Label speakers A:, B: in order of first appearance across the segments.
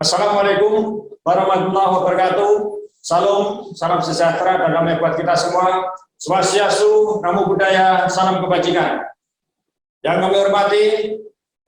A: Assalamualaikum warahmatullahi wabarakatuh. Salam sejahtera dan damai buat kita semua. Swastiastu, Namo Buddhaya, salam kebajikan. Yang kami hormati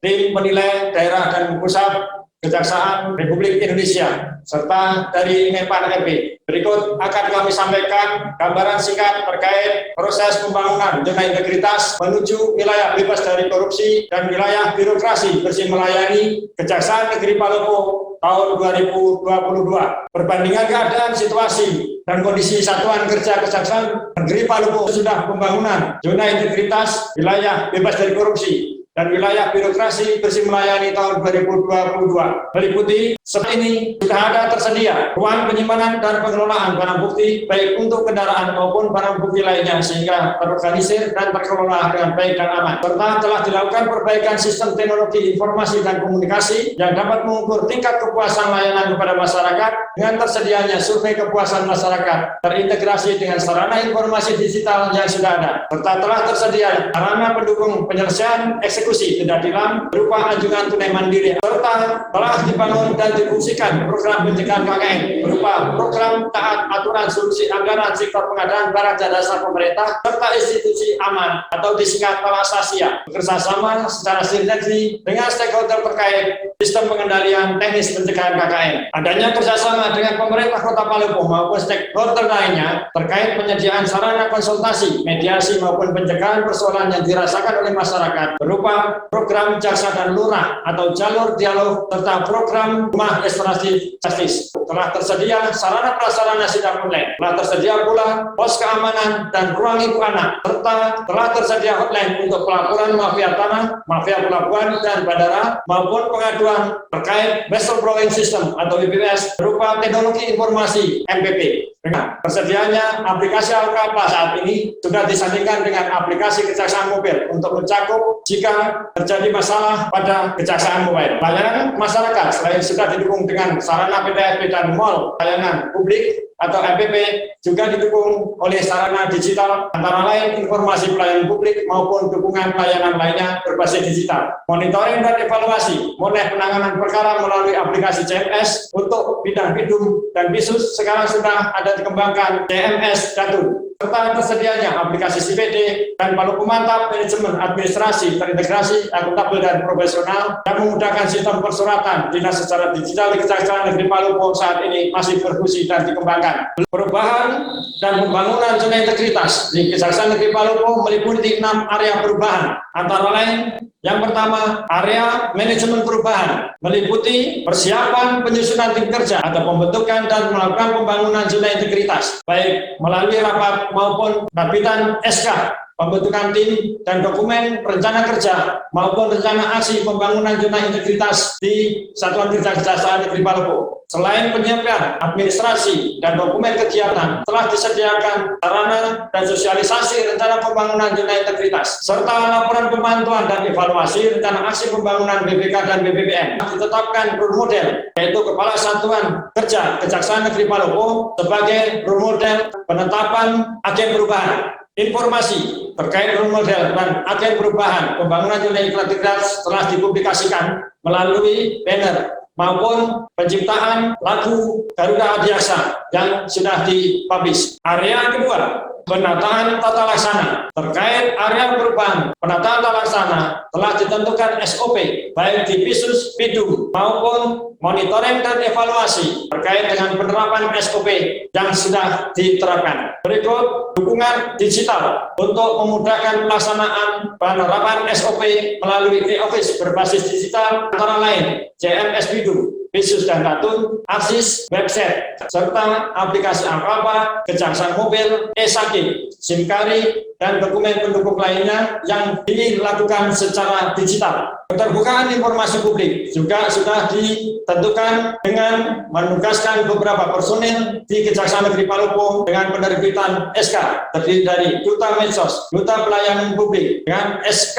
A: tim penilai daerah dan pusat Kejaksaan Republik Indonesia serta dari Menpan RB. Berikut akan kami sampaikan gambaran singkat terkait proses pembangunan zona integritas menuju wilayah bebas dari korupsi dan wilayah birokrasi bersih melayani Kejaksaan Negeri Palopo tahun 2022. Perbandingan keadaan situasi dan kondisi satuan kerja Kejaksaan Negeri Palopo sudah pembangunan zona integritas wilayah bebas dari korupsi dan wilayah birokrasi bersih melayani tahun 2022. Meliputi seperti ini sudah ada tersedia ruang penyimpanan dan pengelolaan barang bukti baik untuk kendaraan maupun barang bukti lainnya sehingga terorganisir dan terkelola dengan baik dan aman. Serta telah dilakukan perbaikan sistem teknologi informasi dan komunikasi yang dapat mengukur tingkat kepuasan layanan kepada masyarakat dengan tersedianya survei kepuasan masyarakat terintegrasi dengan sarana informasi digital yang sudah ada. Serta telah tersedia sarana pendukung penyelesaian eksekusi denda tilang berupa anjungan tunai mandiri, serta telah dibangun dan difungsikan program pencegahan KKN berupa program taat aturan solusi anggaran sektor pengadaan barang dan jasa pemerintah serta institusi aman atau disingkat Talasasia bekerjasama secara sinergi dengan stakeholder terkait sistem pengendalian teknis pencegahan KKN. Adanya kerjasama dengan pemerintah Kota Palopo maupun stakeholder lainnya terkait penyediaan sarana konsultasi, mediasi maupun pencegahan persoalan yang dirasakan oleh masyarakat berupa program jaksa dan lurah atau jalur dialog serta program rumah restorasi justice. Telah tersedia sarana prasarana sidang online, telah tersedia pula pos keamanan dan ruang ibu anak, serta telah tersedia hotline untuk pelaporan mafia tanah, mafia pelabuhan dan bandara maupun pengaduan terkait vessel blowing system atau VBS berupa teknologi informasi MPP. Dengan tersedianya aplikasi Alkapa saat ini sudah disandingkan dengan aplikasi Kejaksaan Mobil untuk mencakup jika terjadi masalah pada Kejaksaan Mobile. Layanan masyarakat selain sudah didukung dengan sarana PTSP dan mall layanan publik atau MPP juga didukung oleh sarana digital antara lain informasi pelayanan publik maupun dukungan pelayanan lainnya berbasis digital. Monitoring dan evaluasi mulai penanganan perkara melalui aplikasi CMS untuk bidang bidum dan bisus sekarang sudah ada dikembangkan CMS Datu. Serta tersedianya aplikasi CPD dan Palopo Mantap manajemen administrasi terintegrasi, akuntabel dan profesional yang memudahkan sistem persuratan dinas secara digital di Kejaksaan Negeri Palopo saat ini masih berfungsi dan dikembangkan. Perubahan dan pembangunan zona integritas di Kejaksaan Negeri Palopo meliputi 6 area perubahan, antara lain yang pertama, area manajemen perubahan meliputi persiapan penyusunan tim kerja atau pembentukan dan melakukan pembangunan zona integritas, baik melalui rapat maupun terbitan SK, pembentukan tim dan dokumen rencana kerja maupun rencana aksi pembangunan zona integritas di Satuan Kerja Kejaksaan Negeri Palopo. Selain penyiapan administrasi dan dokumen kegiatan, telah disediakan sarana dan sosialisasi rencana pembangunan zona integritas, serta laporan pemantauan dan evaluasi rencana aksi pembangunan BPK dan BPPN. Ditetapkan role model, yaitu Kepala Satuan Kerja Kejaksaan Negeri Palopo sebagai role model penetapan agen perubahan. Informasi terkait role model dan agen perubahan pembangunan zona integritas telah dipublikasikan melalui banner maupun penciptaan lagu Garuda Adiaksa yang sudah dipublish. Area kedua, penataan tata laksana. Terkait area perubahan penataan tata laksana telah ditentukan SOP baik di Bisus, Bidum maupun monitoring dan evaluasi terkait dengan penerapan SOP yang sudah diterapkan. Berikut dukungan digital untuk memudahkan pelaksanaan penerapan SOP melalui e-office berbasis digital antara lain CMS Bidum, Bisus dan Tatun, Aksis, website, serta aplikasi Alkapa, Kejaksaan Mobil, e-Sakit, SIMKARI, dan dokumen pendukung lainnya yang dilakukan secara digital. Keterbukaan informasi publik juga sudah ditentukan dengan menugaskan beberapa personil di Kejaksaan Negeri Palopo dengan penerbitan SK terdiri dari Duta Medsos, Duta Pelayanan Publik dengan SK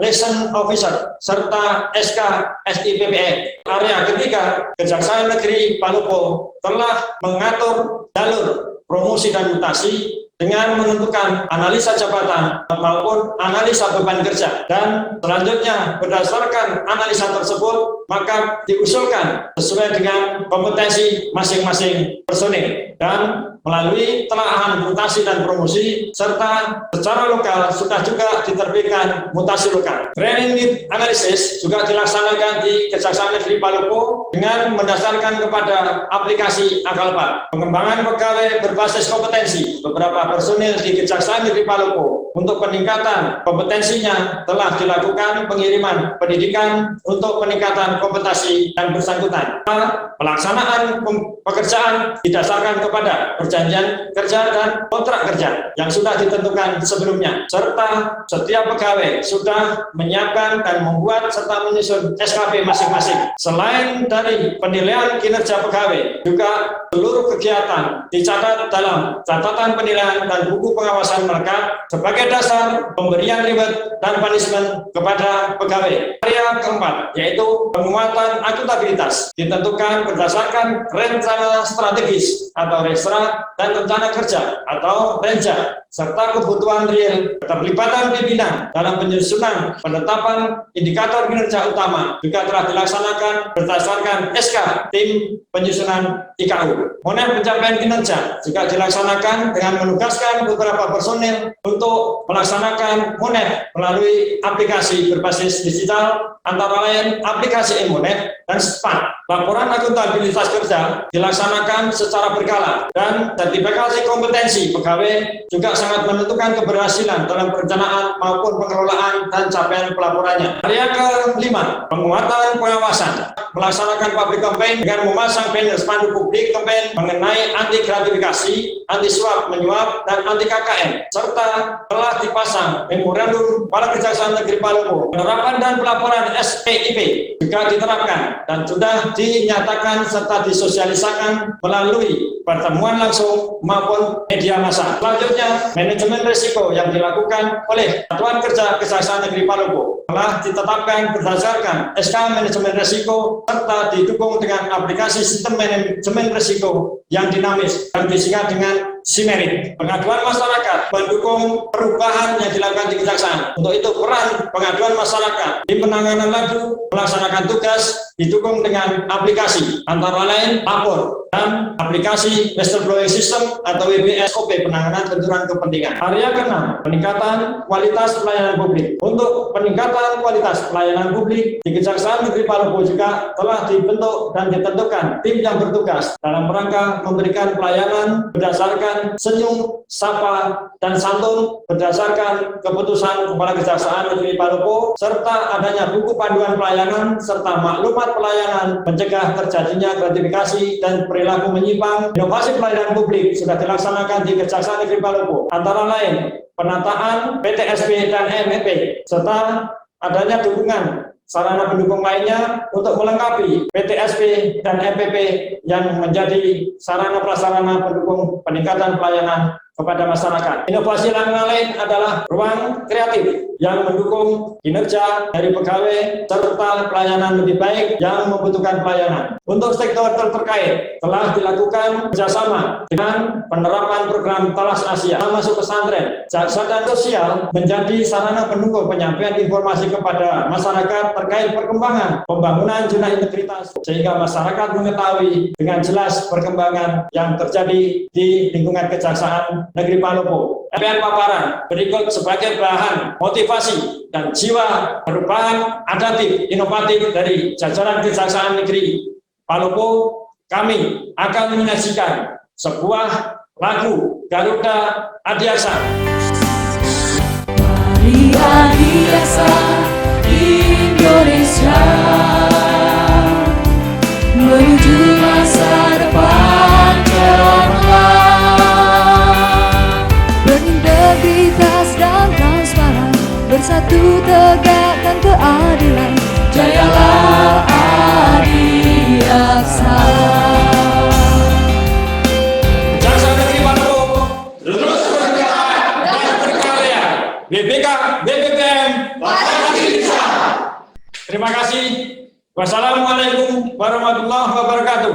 A: Liaison Officer serta SK SIPPE. Area ketiga, Kejaksaan Negeri Palopo telah mengatur jalur promosi dan mutasi dengan menentukan analisa jabatan maupun analisa beban kerja. Dan selanjutnya berdasarkan analisa tersebut maka diusulkan sesuai dengan kompetensi masing-masing personil. Dan melalui telaahan mutasi dan promosi serta secara lokal sudah juga diterbitkan mutasi lokal. Training need analysis juga dilaksanakan di Kejaksaan Negeri Palopo dengan mendasarkan kepada aplikasi Akalpa. Pengembangan pegawai berbasis kompetensi beberapa personil di Kejaksaan Negeri Palopo untuk peningkatan kompetensinya telah dilakukan pengiriman pendidikan untuk peningkatan kompetensi dan bersangkutan. Pelaksanaan pekerjaan didasarkan kepada perjanjian kerja dan kontrak kerja yang sudah ditentukan sebelumnya, serta setiap pegawai sudah menyiapkan dan membuat serta menyusun SKP masing-masing. Selain dari penilaian kinerja pegawai, juga seluruh kegiatan dicatat dalam catatan penilaian dan buku pengawasan melekat sebagai dasar pemberian reward dan punishment kepada pegawai. Area keempat yaitu penguatan akuntabilitas ditentukan berdasarkan rencana strategis atau restra dan rencana kerja atau renja, serta kebutuhan real keterlibatan pimpinan dalam penyusunan penetapan indikator kinerja utama juga telah dilaksanakan berdasarkan SK tim penyusunan IKU. Monef pencapaian kinerja juga dilaksanakan dengan menugaskan beberapa personil untuk melaksanakan monef melalui aplikasi berbasis digital, antara lain aplikasi e-monef dan SPAT. Laporan akuntabilitas kerja dilaksanakan secara berkala dan sertifikasi kompetensi pegawai juga sangat menentukan keberhasilan dalam perencanaan maupun pengelolaan dan capaian pelaporannya. Area kelima, penguatan pengawasan. Melaksanakan public campaign dengan memasang banner spanduk publik campaign mengenai anti gratifikasi, anti suap menyuap, dan anti KKN, serta telah dipasang memorandum para Kejaksaan Negeri Palopo. Penerapan dan pelaporan SPIP juga diterapkan dan sudah dinyatakan serta disosialisakan melalui pertemuan langsung maupun media massa. Selanjutnya, manajemen risiko yang dilakukan oleh Satuan Kerja Kejaksaan Negeri Palopo telah ditetapkan berdasarkan SK manajemen risiko serta didukung dengan aplikasi sistem manajemen risiko yang dinamis dan disingkat dengan Simerit. Pengaduan masyarakat mendukung perubahan yang dilakukan di Kejaksaan. Untuk itu peran pengaduan masyarakat di penanganan lagu melaksanakan tugas didukung dengan aplikasi antara lain lapor dan aplikasi whistleblowing system atau WBSOP penanganan benturan kepentingan. Area ke-6, peningkatan kualitas pelayanan publik. Untuk peningkatan kualitas pelayanan publik di Kejaksaan Negeri Palopo juga telah dibentuk dan ditentukan tim yang bertugas dalam rangka memberikan pelayanan berdasarkan senyum, sapa, dan santun berdasarkan keputusan Kepala Kejaksaan Negeri Palopo serta adanya buku panduan pelayanan serta maklumat pelayanan mencegah terjadinya gratifikasi dan perilaku menyimpang. Inovasi pelayanan publik sudah dilaksanakan di Kejaksaan Negeri Palopo, antara lain penataan PTSP dan MEP serta adanya dukungan sarana pendukung lainnya untuk melengkapi PTSP dan MPP yang menjadi sarana prasarana pendukung peningkatan pelayanan kepada masyarakat. Inovasi lain adalah ruang kreatif yang mendukung kinerja dari pegawai serta pelayanan lebih baik yang membutuhkan pelayanan. Untuk sektor terkait telah dilakukan kerjasama dengan penerapan program Talas Asia, masuk pesantren, jaksa dan sosial menjadi sarana pendukung penyampaian informasi kepada masyarakat terkait perkembangan pembangunan zona integritas sehingga masyarakat mengetahui dengan jelas perkembangan yang terjadi di lingkungan Kejaksaan Negeri Palopo. Paparan berikut sebagai bahan motivasi dan jiwa perubahan adaptif inovatif dari jajaran Kejaksaan Negeri Palopo. Kami akan menyajikan sebuah lagu Garuda Adiaksa.
B: Mari Adiaksa Indonesia menuju masa depan cemerlang, berintegritas dan transparan, bersatu tegakkan keadilan. Jayalah Adiaksa.
A: Kejaksaan Negeri Palopo terus bergerak dan berkarya. BPK BPPM Indonesia. Terima kasih. Wassalamualaikum warahmatullahi wabarakatuh.